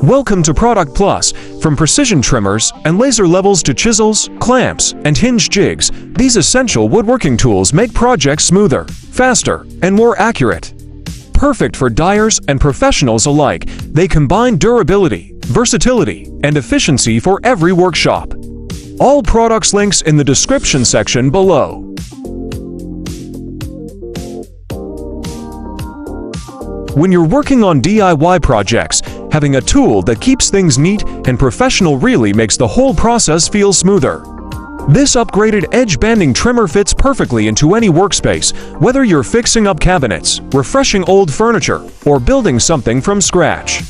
Welcome to Product Plus. From precision trimmers and laser levels to chisels, clamps, and hinge jigs, these essential woodworking tools make projects smoother, faster, and more accurate. Perfect for dyers and professionals alike, they combine durability, versatility, and efficiency for every workshop. All products links in the description section below. When you're working on DIY projects, having a tool that keeps things neat and professional really makes the whole process feel smoother. This upgraded edge-banding trimmer fits perfectly into any workspace, whether you're fixing up cabinets, refreshing old furniture, or building something from scratch.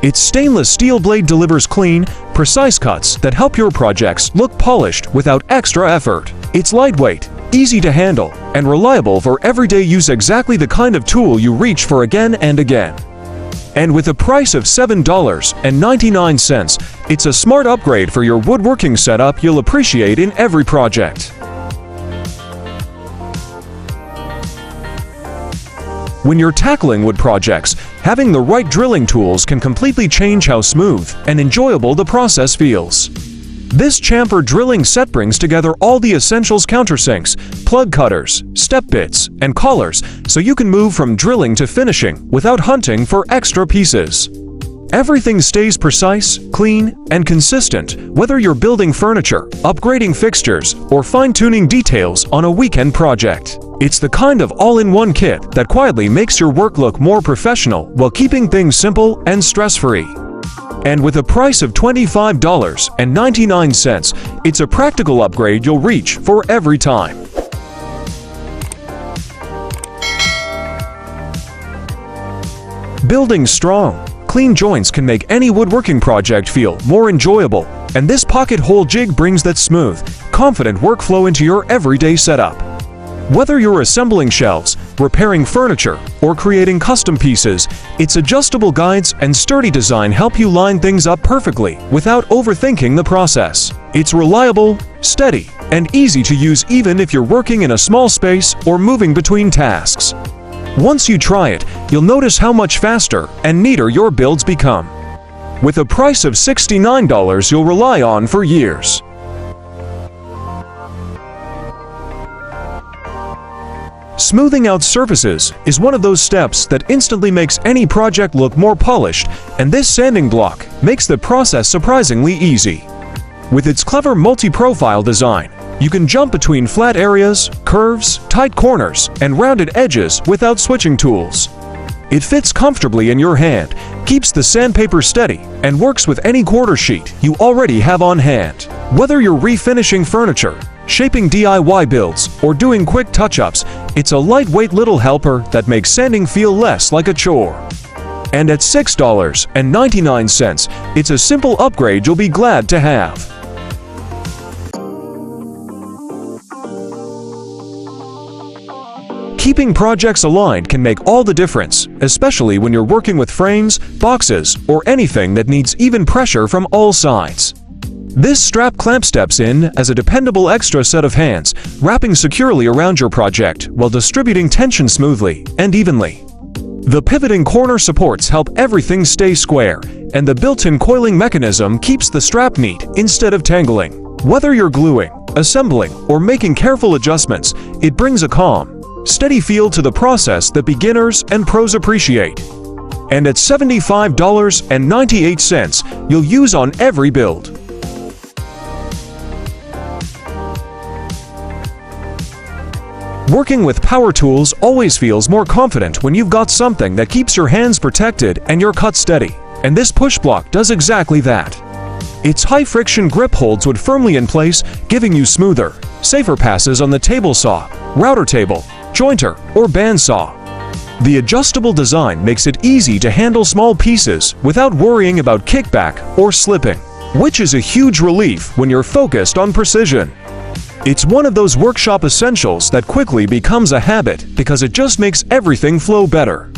Its stainless steel blade delivers clean, precise cuts that help your projects look polished without extra effort. It's lightweight, easy to handle, and reliable for everyday use, exactly the kind of tool you reach for again and again. And with a price of $7.99, it's a smart upgrade for your woodworking setup you'll appreciate in every project. When you're tackling wood projects, having the right drilling tools can completely change how smooth and enjoyable the process feels. This chamfer drilling set brings together all the essentials: countersinks, plug cutters, step bits, and collars, so you can move from drilling to finishing without hunting for extra pieces. Everything stays precise, clean, and consistent, whether you're building furniture, upgrading fixtures, or fine-tuning details on a weekend project. It's the kind of all-in-one kit that quietly makes your work look more professional while keeping things simple and stress-free. And with a price of $25.99, it's a practical upgrade you'll reach for every time. Building strong, clean joints can make any woodworking project feel more enjoyable, and this pocket hole jig brings that smooth, confident workflow into your everyday setup. Whether you're assembling shelves, repairing furniture, or creating custom pieces, its adjustable guides and sturdy design help you line things up perfectly without overthinking the process. It's reliable, steady, and easy to use even if you're working in a small space or moving between tasks. Once you try it, you'll notice how much faster and neater your builds become. With a price of $69 you'll rely on for years. Smoothing out surfaces is one of those steps that instantly makes any project look more polished, and this sanding block makes the process surprisingly easy. With its clever multi-profile design, you can jump between flat areas, curves, tight corners, and rounded edges without switching tools. It fits comfortably in your hand, keeps the sandpaper steady, and works with any quarter sheet you already have on hand. Whether you're refinishing furniture, shaping DIY builds, or doing quick touch-ups, it's a lightweight little helper that makes sanding feel less like a chore. And at $6.99, it's a simple upgrade you'll be glad to have. Keeping projects aligned can make all the difference, especially when you're working with frames, boxes, or anything that needs even pressure from all sides. This strap clamp steps in as a dependable extra set of hands, wrapping securely around your project while distributing tension smoothly and evenly. The pivoting corner supports help everything stay square, and the built-in coiling mechanism keeps the strap neat instead of tangling. Whether you're gluing, assembling, or making careful adjustments, it brings a calm, steady feel to the process that beginners and pros appreciate. And at $75.98, you'll use on every build. Working with power tools always feels more confident when you've got something that keeps your hands protected and your cut steady, and this push block does exactly that. Its high-friction grip holds wood firmly in place, giving you smoother, safer passes on the table saw, router table, jointer, or bandsaw. The adjustable design makes it easy to handle small pieces without worrying about kickback or slipping, which is a huge relief when you're focused on precision. It's one of those workshop essentials that quickly becomes a habit because it just makes everything flow better.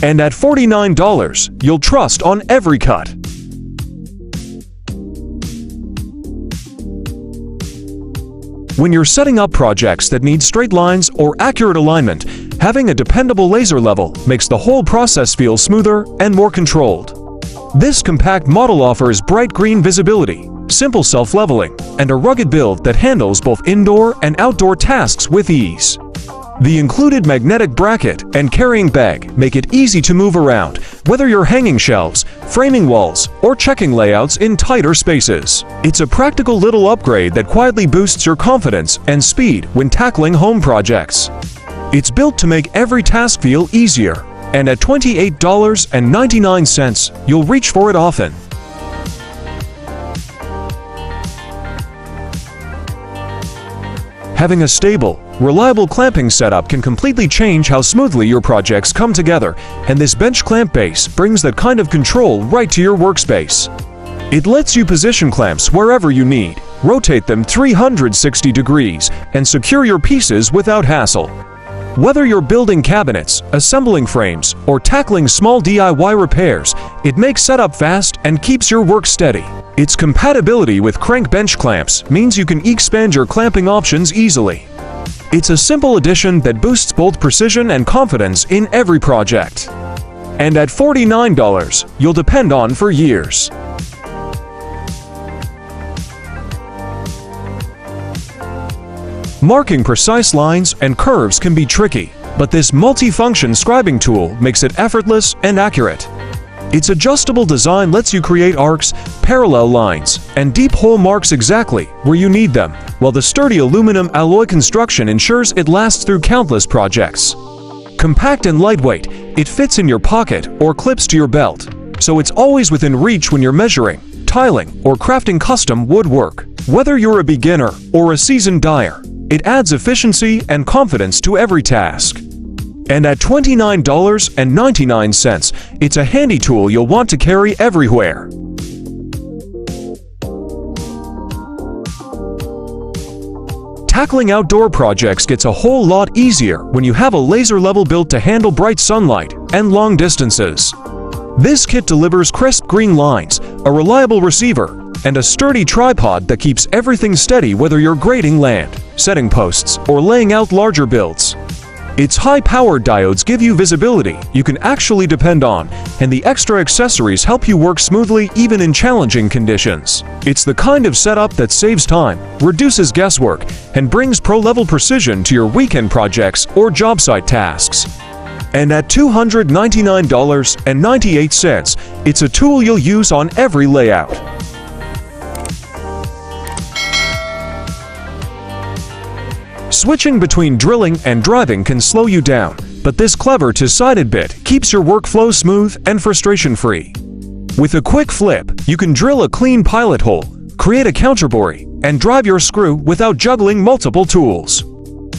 And at $49, you'll trust on every cut. When you're setting up projects that need straight lines or accurate alignment, having a dependable laser level makes the whole process feel smoother and more controlled. This compact model offers bright green visibility, simple self-leveling, and a rugged build that handles both indoor and outdoor tasks with ease. The included magnetic bracket and carrying bag make it easy to move around, whether you're hanging shelves, framing walls, or checking layouts in tighter spaces. It's a practical little upgrade that quietly boosts your confidence and speed when tackling home projects. It's built to make every task feel easier, and at $28.99, you'll reach for it often. Having a stable, reliable clamping setup can completely change how smoothly your projects come together, and this bench clamp base brings that kind of control right to your workspace. It lets you position clamps wherever you need, rotate them 360 degrees, and secure your pieces without hassle. Whether you're building cabinets, assembling frames, or tackling small DIY repairs, it makes setup fast and keeps your work steady. Its compatibility with crank bench clamps means you can expand your clamping options easily. It's a simple addition that boosts both precision and confidence in every project. And at $49, you'll depend on for years. Marking precise lines and curves can be tricky, but this multi-function scribing tool makes it effortless and accurate. Its adjustable design lets you create arcs, parallel lines, and deep hole marks exactly where you need them, while the sturdy aluminum alloy construction ensures it lasts through countless projects. Compact and lightweight, it fits in your pocket or clips to your belt, so it's always within reach when you're measuring, tiling, or crafting custom woodwork. Whether you're a beginner or a seasoned dyer, it adds efficiency and confidence to every task. And at $29.99, it's a handy tool you'll want to carry everywhere. Tackling outdoor projects gets a whole lot easier when you have a laser level built to handle bright sunlight and long distances. This kit delivers crisp green lines, a reliable receiver, and a sturdy tripod that keeps everything steady whether you're grading land, setting posts, or laying out larger builds. Its high-powered diodes give you visibility you can actually depend on, and the extra accessories help you work smoothly even in challenging conditions. It's the kind of setup that saves time, reduces guesswork, and brings pro-level precision to your weekend projects or job site tasks. And at $299.98, it's a tool you'll use on every layout. Switching between drilling and driving can slow you down, but this clever two-sided bit keeps your workflow smooth and frustration-free. With a quick flip, you can drill a clean pilot hole, create a counterbore, and drive your screw without juggling multiple tools.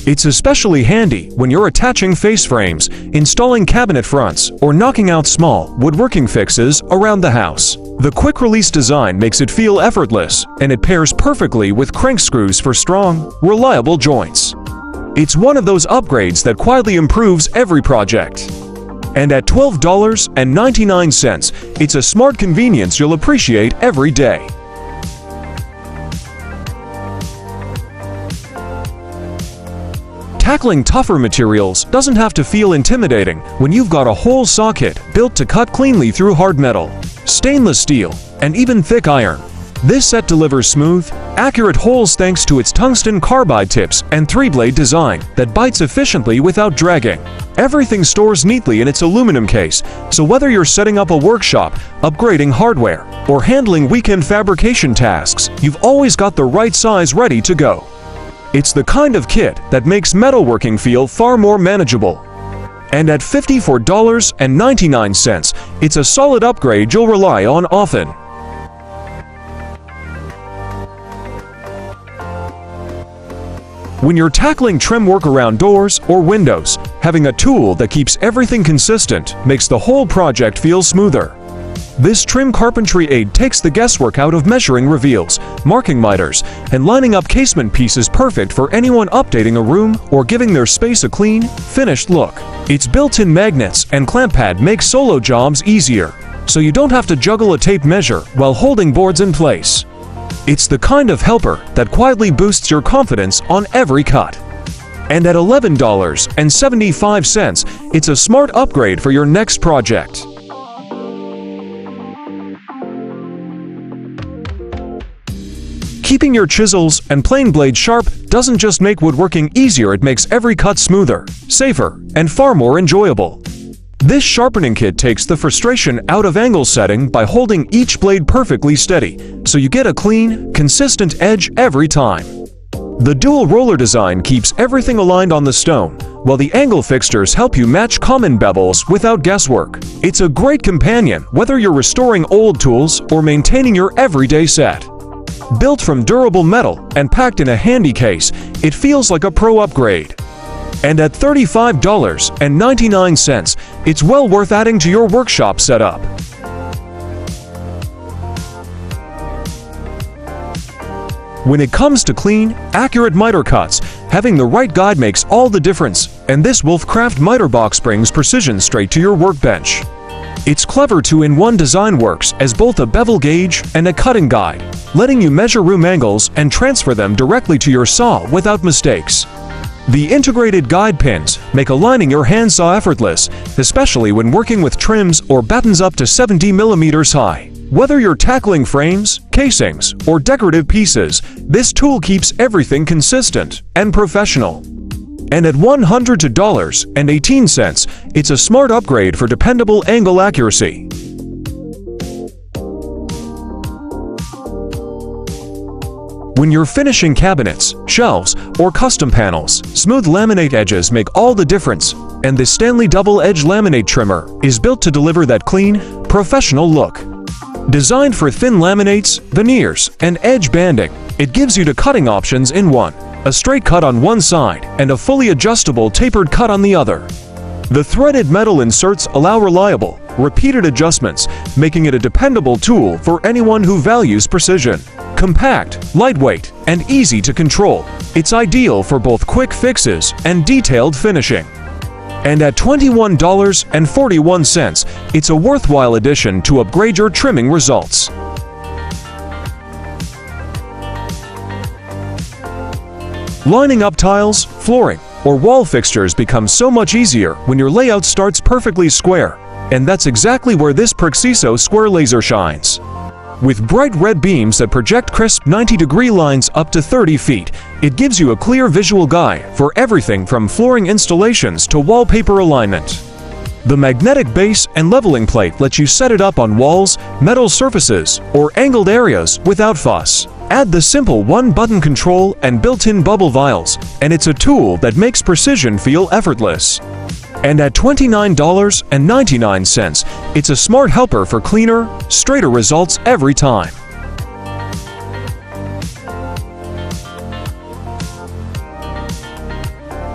It's especially handy when you're attaching face frames, installing cabinet fronts, or knocking out small woodworking fixes around the house. The quick-release design makes it feel effortless, and it pairs perfectly with crank screws for strong, reliable joints. It's one of those upgrades that quietly improves every project. And at $12.99, it's a smart convenience you'll appreciate every day. Tackling tougher materials doesn't have to feel intimidating when you've got a whole socket built to cut cleanly through hard metal, stainless steel, and even thick iron. This set delivers smooth, accurate holes thanks to its tungsten carbide tips and three-blade design that bites efficiently without dragging. Everything stores neatly in its aluminum case, so whether you're setting up a workshop, upgrading hardware, or handling weekend fabrication tasks, you've always got the right size ready to go. It's the kind of kit that makes metalworking feel far more manageable. And at $54.99, it's a solid upgrade you'll rely on often. When you're tackling trim work around doors or windows, having a tool that keeps everything consistent makes the whole project feel smoother. This trim carpentry aid takes the guesswork out of measuring reveals, marking miters, and lining up casement pieces, perfect for anyone updating a room or giving their space a clean, finished look. Its built-in magnets and clamp pad make solo jobs easier, so you don't have to juggle a tape measure while holding boards in place. It's the kind of helper that quietly boosts your confidence on every cut. And at $11.75, it's a smart upgrade for your next project. Keeping your chisels and plane blade sharp doesn't just make woodworking easier, it makes every cut smoother, safer, and far more enjoyable. This sharpening kit takes the frustration out of angle setting by holding each blade perfectly steady, so you get a clean, consistent edge every time. The dual roller design keeps everything aligned on the stone, while the angle fixtures help you match common bevels without guesswork. It's a great companion whether you're restoring old tools or maintaining your everyday set. Built from durable metal and packed in a handy case, it feels like a pro upgrade. And at $35.99, it's well worth adding to your workshop setup. When it comes to clean, accurate miter cuts, having the right guide makes all the difference, and this Wolfcraft miter box brings precision straight to your workbench. Its clever 2-in-1 design works as both a bevel gauge and a cutting guide, letting you measure room angles and transfer them directly to your saw without mistakes. The integrated guide pins make aligning your handsaw effortless, especially when working with trims or battens up to 70 mm high. Whether you're tackling frames, casings, or decorative pieces, this tool keeps everything consistent and professional. And at $100.18, it's a smart upgrade for dependable angle accuracy. When you're finishing cabinets, shelves, or custom panels, smooth laminate edges make all the difference, and the Stanley double-edge laminate trimmer is built to deliver that clean, professional look. Designed for thin laminates, veneers, and edge banding, it gives you the cutting options in one: a straight cut on one side and a fully adjustable tapered cut on the other. The threaded metal inserts allow reliable, repeated adjustments, making it a dependable tool for anyone who values precision. Compact, lightweight, and easy to control, it's ideal for both quick fixes and detailed finishing. And at $21.41, it's a worthwhile addition to upgrade your trimming results. Lining up tiles, flooring, or wall fixtures becomes so much easier when your layout starts perfectly square, and that's exactly where this Preciso square laser shines. With bright red beams that project crisp 90-degree lines up to 30 feet, it gives you a clear visual guide for everything from flooring installations to wallpaper alignment. The magnetic base and leveling plate lets you set it up on walls, metal surfaces, or angled areas without fuss. Add the simple one-button control and built-in bubble vials, and it's a tool that makes precision feel effortless. And at $29.99, it's a smart helper for cleaner, straighter results every time.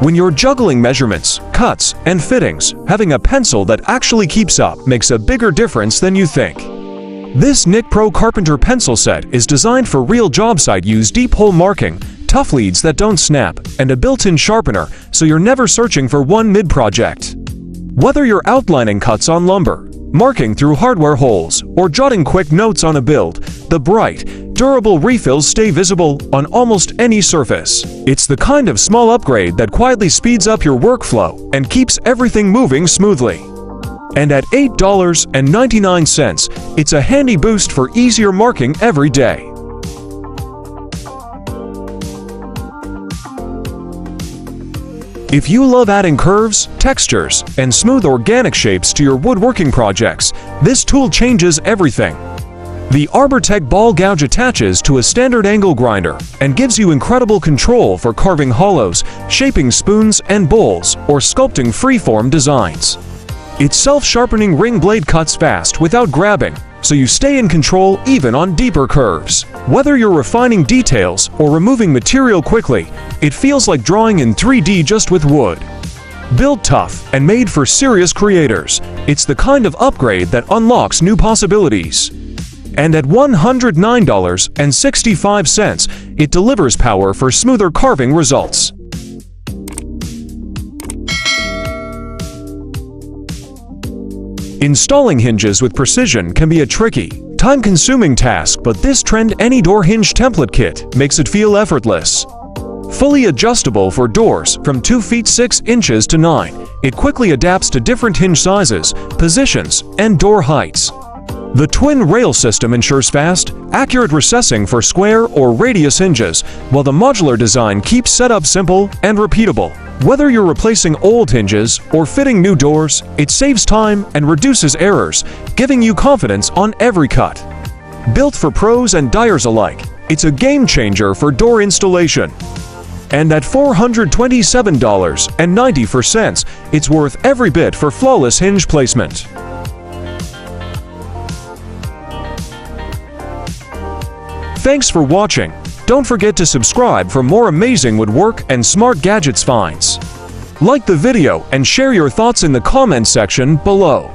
When you're juggling measurements, cuts, and fittings, having a pencil that actually keeps up makes a bigger difference than you think. This Nick Pro Carpenter pencil set is designed for real job site use: deep hole marking, tough leads that don't snap, and a built-in sharpener, so you're never searching for one mid-project. Whether you're outlining cuts on lumber, marking through hardware holes, or jotting quick notes on a build, the bright, durable refills stay visible on almost any surface. It's the kind of small upgrade that quietly speeds up your workflow and keeps everything moving smoothly. And at $8.99, it's a handy boost for easier marking every day. If you love adding curves, textures, and smooth organic shapes to your woodworking projects, this tool changes everything. The ArborTech ball gouge attaches to a standard angle grinder and gives you incredible control for carving hollows, shaping spoons and bowls, or sculpting freeform designs. Its self-sharpening ring blade cuts fast without grabbing, so you stay in control even on deeper curves. Whether you're refining details or removing material quickly, it feels like drawing in 3D just with wood. Built tough and made for serious creators, it's the kind of upgrade that unlocks new possibilities. And at $109.65, it delivers power for smoother carving results. Installing hinges with precision can be a tricky, time-consuming task, but this Trend Any Door Hinge Template Kit makes it feel effortless. Fully adjustable for doors from 2 feet 6 inches to 9, it quickly adapts to different hinge sizes, positions, and door heights. The twin rail system ensures fast, accurate recessing for square or radius hinges, while the modular design keeps setup simple and repeatable. Whether you're replacing old hinges or fitting new doors, it saves time and reduces errors, giving you confidence on every cut. Built for pros and dyers alike, it's a game changer for door installation. And at $427.90, it's worth every bit for flawless hinge placement. Thanks for watching. Don't forget to subscribe for more amazing woodwork and smart gadgets finds. Like the video and share your thoughts in the comment section below.